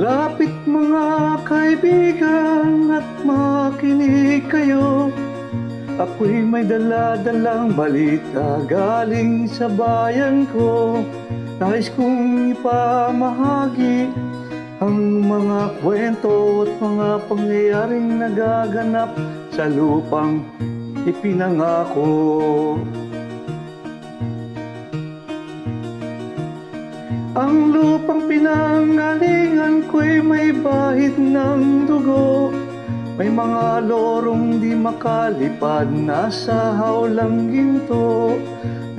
Lapit mga kaibigan at makinig kayo. Ako'y may dala-dalang balita galing sa bayan ko. Nais kong ipamahagi ang mga kwento at mga pangyayaring nagaganap sa lupang ipinangako. Ang lupang pinanggalingan ko'y may bahid ng dugo. May mga lorong di makalipad, nasa hawlang ginto.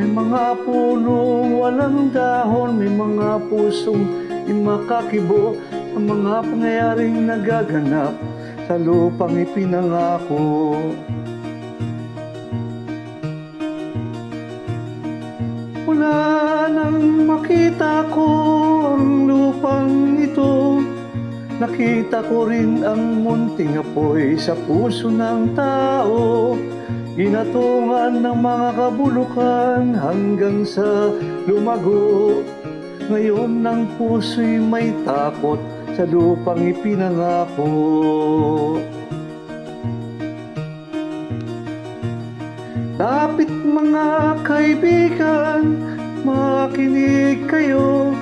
May mga punong walang dahon, may mga pusong di makakibo sa mga pangyayaring nagaganap sa lupang ipinangako. Mula nang makita ko ang lupang ito, nakita ko rin ang munting apoy sa puso ng tao. Ginatungan ng mga kabulukan hanggang sa lumago. Ngayon ang puso'y may takot sa lupang ipinangako. Lapit mga kaibigan, makinig kayo.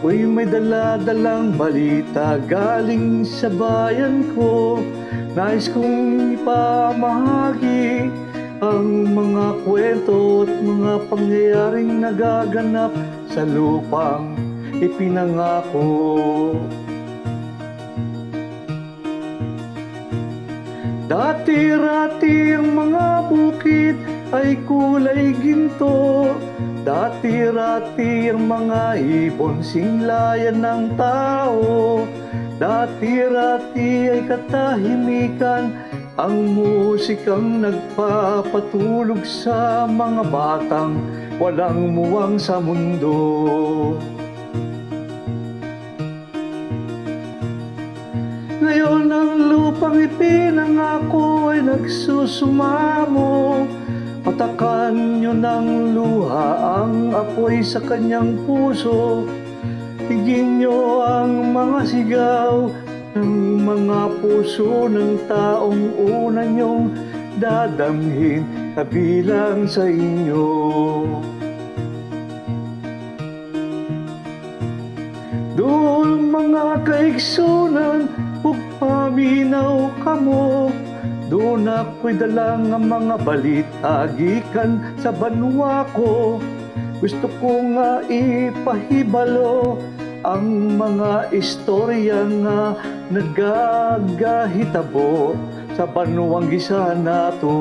Ako'y may dala-dalang balita galing sa bayan ko. Nais kong ipamahagi ang mga kwento at mga pangyayaring nagaganap sa lupang ipinangako. Dati-rati ang mga bukid ay kulay ginto. Dati-rati ang mga ibon singlayan ng tao. Dati-rati ay katahimikan ang musikang nagpapatulog sa mga batang walang muwang sa mundo. Ngayon ang lupang ipinangako ay nagsusumamo. Patakan nyo ng luha ang apoy sa kanyang puso. Tigin nyo ang mga sigaw ng mga puso ng taong una nyong dadamhin kabilang sa inyo. Doon mga kaigsunan, paminaw kamo. Doon ako'y dalang ang mga balita gikan sa banwa ko. Gusto ko nga ipahibalo ang mga istorya nga nagagahitabo sa banwang gisa nato.